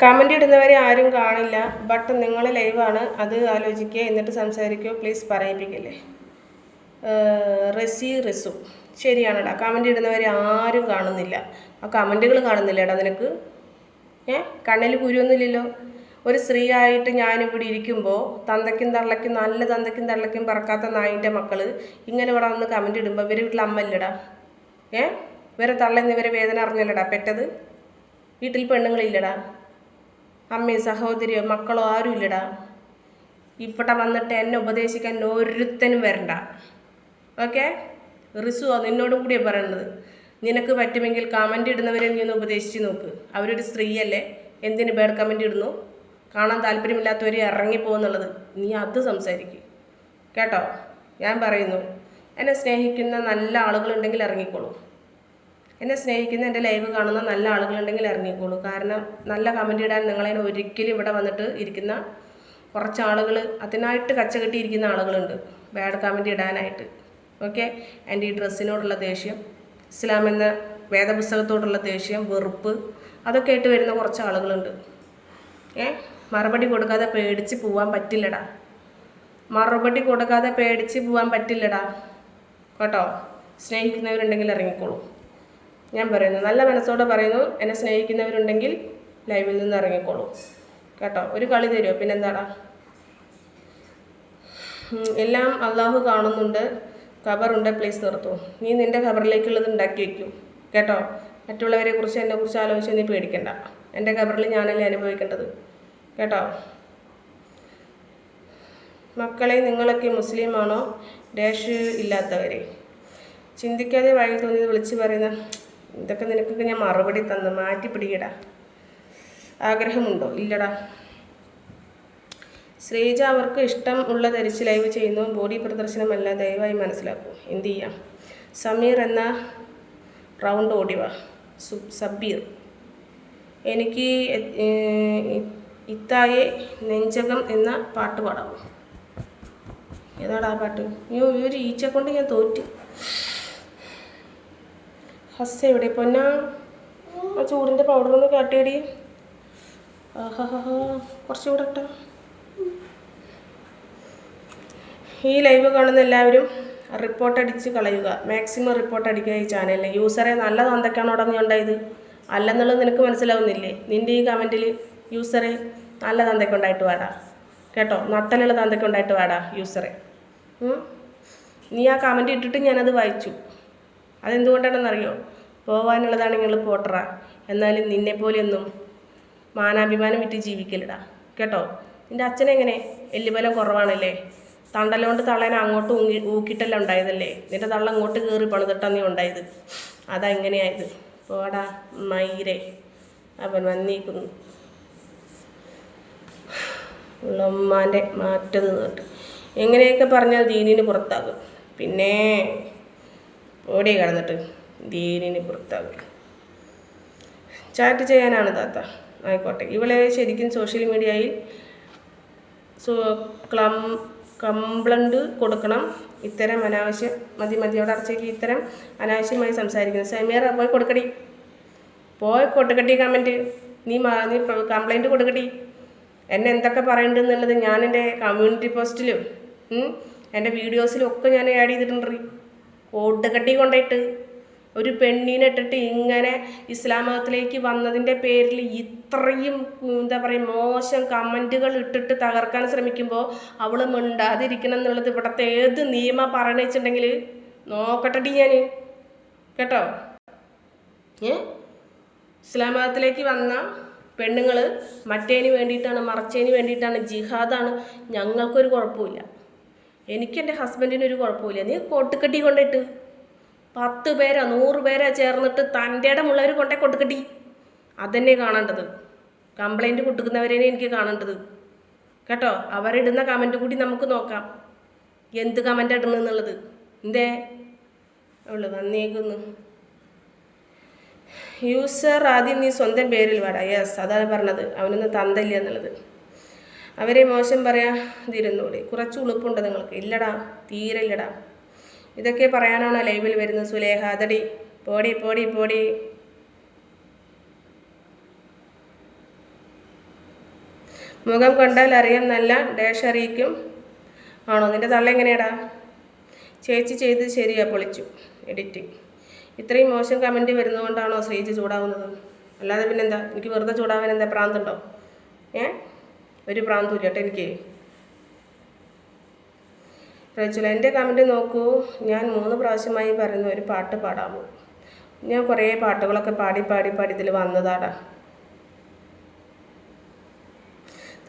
Comment ഇടുന്നവരെ ആരും കാണില്ല. But നിങ്ങൾ ലൈവാണ്, അത് ആലോചിക്കുക, എന്നിട്ട് സംസാരിക്കുക, പ്ലീസ് പറയിപ്പിക്കില്ലേ. റിസു ശരിയാണടാ, കമൻ്റ് ഇടുന്നവരെ ആരും കാണുന്നില്ല. ആ കമൻറ്റുകൾ കാണുന്നില്ലടാ നിനക്ക്? കണ്ണിൽ കുരുവൊന്നുമില്ലല്ലോ. ഒരു സ്ത്രീ ആയിട്ട് ഞാനിവിടെ ഇരിക്കുമ്പോൾ തന്തയ്ക്കും തള്ളയ്ക്കും, നല്ല തന്തയ്ക്കും തള്ളയ്ക്കും പറക്കാത്ത നായിൻ്റെ മക്കൾ ഇങ്ങനെ ഇവിടെ വന്ന് കമൻ്റ് ഇടുമ്പോൾ ഇവർ വീട്ടിൽ അമ്മല്ലടാ? ഇവരെ തള്ളന്ന് ഇവരെ വേദന അറിഞ്ഞല്ലടാ പെട്ടത്? വീട്ടിൽ പെണ്ണുങ്ങളില്ലടാ? അമ്മയോ സഹോദരിയോ മക്കളോ ആരും ഇല്ലടാ? ഇവിടെ വന്നിട്ട് എന്നെ ഉപദേശിക്കാൻ ഒരുത്തനും വരണ്ട. ഓക്കെ റിസു, നിന്നോടും കൂടിയാണ് പറയുന്നത്. നിനക്ക് പറ്റുമെങ്കിൽ കമൻ്റ് ഇടുന്നവരെ നീ ഒന്ന് ഉപദേശിച്ച് നോക്ക്. അവരൊരു സ്ത്രീയല്ലേ, എന്തിന് ബാഡ് കമൻ്റ് ഇടുന്നു? കാണാൻ താല്പര്യമില്ലാത്തവർ ഇറങ്ങിപ്പോകുന്നുള്ളത് നീ അത് സംസാരിക്കും കേട്ടോ. ഞാൻ പറയുന്നു, എന്നെ സ്നേഹിക്കുന്ന നല്ല ആളുകളുണ്ടെങ്കിൽ ഇറങ്ങിക്കോളൂ. എന്നെ സ്നേഹിക്കുന്ന, എൻ്റെ ലൈവ് കാണുന്ന നല്ല ആളുകളുണ്ടെങ്കിൽ ഇറങ്ങിക്കോളൂ. കാരണം നല്ല കമൻ്റ് ഇടാൻ നിങ്ങളതിന് ഒരിക്കലും ഇവിടെ വന്നിട്ട് ഇരിക്കുന്ന കുറച്ച് ആളുകൾ, അതിനായിട്ട് കച്ചകെട്ടിയിരിക്കുന്ന ആളുകളുണ്ട് ബാഡ് കമൻ്റ് ഇടാനായിട്ട്. ഓക്കെ, എൻ്റെ ഈ ഡ്രസ്സിനോടുള്ള ദേഷ്യം, ഇസ്ലാം എന്ന വേദപുസ്തകത്തോടുള്ള ദേഷ്യം, വെറുപ്പ്, അതൊക്കെ ആയിട്ട് വരുന്ന കുറച്ച് ആളുകളുണ്ട്. മറുപടി കൊടുക്കാതെ പേടിച്ച് പോവാൻ പറ്റില്ലടാ. മറുപടി കൊടുക്കാതെ പേടിച്ച് പോവാൻ പറ്റില്ലടാ കേട്ടോ. സ്നേഹിക്കുന്നവരുണ്ടെങ്കിൽ ഇറങ്ങിക്കോളൂ. ഞാൻ പറയുന്നു, നല്ല മനസ്സോടെ പറയുന്നു, എന്നെ സ്നേഹിക്കുന്നവരുണ്ടെങ്കിൽ ലൈവിൽ നിന്ന് ഇറങ്ങിക്കോളൂ കേട്ടോ. ഒരു കളി തരുമോ? പിന്നെന്താടാ? എല്ലാം അള്ളാഹു കാണുന്നുണ്ട്, ഖബറുണ്ട്, പ്ലീസ് നിർത്തൂ. നീ നിൻ്റെ ഖബറിലേക്കുള്ളത് ഉണ്ടാക്കി വയ്ക്കൂ കേട്ടോ. മറ്റുള്ളവരെ കുറിച്ച്, എന്നെക്കുറിച്ച് ആലോചിച്ച് നീ പേടിക്കണ്ട. എൻ്റെ ഖബറിൽ ഞാനല്ലേ അനുഭവിക്കേണ്ടത് കേട്ടോ. മക്കളെ, നിങ്ങളൊക്കെ മുസ്ലിമാണോ? ഡാഷ് ഇല്ലാത്തവരെ ചിന്തിക്കാതെ വായിൽ തോന്നിയത് വിളിച്ച് പറയുന്ന ഇതൊക്കെ നിനക്കൊക്കെ ഞാൻ മറുപടി തന്ന് മാറ്റി പിടിക്കടാ. ആഗ്രഹമുണ്ടോ? ഇല്ലടാ. ശ്രീജ, അവർക്ക് ഇഷ്ടം ഉള്ള ധരിച്ച് ലൈവ് ചെയ്യുന്നു, ബോഡി പ്രദർശനമല്ല, ദയവായി മനസ്സിലാക്കൂ. എന്ത് ചെയ്യാം? സമീർ എന്ന റൗണ്ട് ഓടിവാ. സബീർ, എനിക്ക് ഇത്തായെ നെഞ്ചകം എന്ന പാട്ട് പാടാമോ? ഏതാടാ ആ പാട്ട്? ഒരു ഈച്ച കൊണ്ട് ഞാൻ തോറ്റ്. ഹസ്സ എവിടെ പൊന്നാ? ആ ചൂടിൻ്റെ പൗഡറൊന്ന് കാട്ടിയടി. കുറച്ചുകൂടെ ഇട്ടോ. ഈ ലൈവ് കാണുന്ന എല്ലാവരും റിപ്പോർട്ട് അടിച്ച് കളയുക, മാക്സിമം റിപ്പോർട്ട് അടിക്കുക ഈ ചാനലിൽ. യൂസറെ നല്ലത് എന്തൊക്കെയാണോ ഉടനെ ഉണ്ടായത്? അല്ലെന്നുള്ളത് നിനക്ക് മനസ്സിലാവുന്നില്ലേ? നിൻ്റെ ഈ കമൻറ്റിൽ യൂസറെ നല്ല തന്തയ്ക്ക് ഉണ്ടായിട്ട് വേടാ കേട്ടോ, നട്ടലുള്ള തന്തയ്ക്ക് ഉണ്ടായിട്ട് വേടാ യൂസറെ. നീ ആ കമൻറ്റ് ഇട്ടിട്ട് ഞാനത് വായിച്ചു. അതെന്തുകൊണ്ടാണെന്നറിയോ? പോകാനുള്ളതാണെങ്കിൽ പോട്ടറ, എന്നാലും നിന്നെപ്പോലെയൊന്നും മാനാഭിമാനം വിറ്റ് ജീവിക്കലിടാ കേട്ടോ. നിൻ്റെ അച്ഛനെങ്ങനെ എല്ലുബലം കുറവാണല്ലേ? തണ്ടലുകൊണ്ട് തള്ളേനെ അങ്ങോട്ട് ഊക്കിയിട്ടല്ല ഉണ്ടായതല്ലേ? നിൻ്റെ തള്ള അങ്ങോട്ട് കയറി പണിതിട്ടാ നീ ഉണ്ടായത്. അതാ ഇങ്ങനെയായത്. പോടാ മയിരേ, അവൻ വന്നേക്കുന്നു ഉള്ളമ്മാൻ്റെ മാറ്റത് കേട്ട്. എങ്ങനെയൊക്കെ പറഞ്ഞാൽ ദീനിന് പുറത്താകും. പിന്നെ ഓടി കിടന്നിട്ട് ദീനിന് പുറത്താകും. ചാറ്റ് ചെയ്യാനാണ് താത്ത, ആയിക്കോട്ടെ. ഇവളെ ശരിക്കും സോഷ്യൽ മീഡിയയിൽ കംപ്ലൈൻറ്റ് കൊടുക്കണം. ഇത്തരം അനാവശ്യം മതിയോടെ അടച്ചേക്ക് ഇത്തരം അനാവശ്യമായി സംസാരിക്കുന്നത്. സമീറ, പോയി കൊടുക്കട്ടി കമൻറ്റ്. നീ കംപ്ലൈൻറ്റ് കൊടുക്കട്ടി. എന്നെ എന്തൊക്കെ പറയണ്ടെന്നുള്ളത് ഞാൻ എൻ്റെ കമ്മ്യൂണിറ്റി പോസ്റ്റിലും എൻ്റെ വീഡിയോസിലും ഒക്കെ ഞാൻ ആഡ് ചെയ്തിട്ടുണ്ട്. കൊടുക്കട്ടി കൊണ്ടായിട്ട് ഒരു പെണ്ണിനെ ഇട്ടിട്ട് ഇങ്ങനെ ഇസ്ലാം മതത്തിലേക്ക് വന്നതിൻ്റെ പേരിൽ ഇത്രയും എന്താ പറയുക മോശം കമൻറ്റുകൾ ഇട്ടിട്ട് തകർക്കാൻ ശ്രമിക്കുമ്പോൾ അവൾ മിണ്ടാതിരിക്കണം എന്നുള്ളത് ഇവിടുത്തെ ഏത് നിയമം പറയണ വെച്ചിട്ടുണ്ടെങ്കിൽ നോക്കട്ടെടി ഞാൻ കേട്ടോ. ഇസ്ലാം മതത്തിലേക്ക് വന്ന പെണ്ണുങ്ങൾ മറ്റേന് വേണ്ടിയിട്ടാണ്, മറച്ചതിന് വേണ്ടിയിട്ടാണ്, ജിഹാദാണ്. ഞങ്ങൾക്കൊരു കുഴപ്പമില്ല, എനിക്കെൻ്റെ ഹസ്ബൻഡിനൊരു കുഴപ്പമില്ല. നീ കൊട്ടുകെട്ടി കൊണ്ടിട്ട് 10 പേരോ 100 പേരോ ചേർന്നിട്ട് തൻ്റെ ഇടമുള്ളവർ കൊണ്ടേ കൊട്ടുകെട്ടി. അതെന്നെ കാണേണ്ടത്. കംപ്ലൈൻറ്റ് കൊടുക്കുന്നവരെന്നെ എനിക്ക് കാണേണ്ടത് കേട്ടോ. അവരിടുന്ന കമൻറ്റ് കൂടി നമുക്ക് നോക്കാം, എന്ത് കമൻ്റ് ഇടുന്നെന്നുള്ളത്. എന്തേ അവള് വന്നേക്കുന്നു. യൂസർ, ആദ്യം നീ സ്വന്തം പേരിൽ വേടാ. യെസ്, അതാണ് പറഞ്ഞത്. അവനൊന്നും തന്തല്ല എന്നുള്ളത്. അവരെ മോശം പറയാതിരുന്നൂടെ? കുറച്ച് ഉളുപ്പുണ്ട് നിങ്ങൾക്ക്. ഇല്ലടാ, തീരെ ഇല്ലടാ. ഇതൊക്കെ പറയാനാണോ ലൈവിൽ വരുന്നത്? സുലേഖ, അതടി പോടി. മുഖം കണ്ടാൽ അറിയാം നല്ല ഡാഷ് അറിയിക്കും. ആണോ? നിൻ്റെ തള്ള എങ്ങനെയാടാ? ചേച്ചി ചെയ്ത് ശരിയാ, പൊളിച്ചു എഡിറ്റിങ്. ഇത്രയും മോശം കമൻറ്റ് വരുന്നതുകൊണ്ടാണോ ശ്രീജ് ചൂടാവുന്നത്? അല്ലാതെ പിന്നെന്താ? എനിക്ക് വെറുതെ ചൂടാവാൻ എന്താ പ്രാന്തുണ്ടോ? ഒരു പ്രാന്തും ഇല്ല കേട്ടോ എനിക്ക്. റേച്ചൽ, എൻ്റെ കമൻറ്റ് നോക്കൂ. ഞാൻ 3 പ്രാവശ്യമായി പറയുന്ന ഒരു പാട്ട് പാടാമോ? ഞാൻ കുറേ പാട്ടുകളൊക്കെ പാടി ഇതിൽ വന്നതാടാ.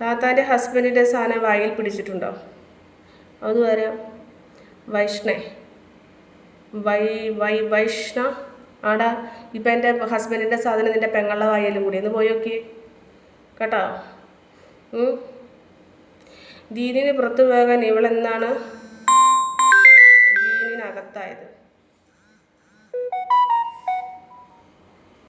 താത്താൻ്റെ ഹസ്ബൻഡിൻ്റെ സാധനം വായിൽ പിടിച്ചിട്ടുണ്ടോ? അത് വരാം. വൈഷ്ണ ആടാ. ഇപ്പം എൻ്റെ ഹസ്ബൻഡിൻ്റെ സാധനം നിൻ്റെ പെങ്ങളുടെ വായിലും കൂടി ഒന്ന് പോയി നോക്കി കേട്ടോ. ദീനിന് പുറത്തു പോകാൻ ഇവളെന്നാണ് ദീനിനകത്തായത്.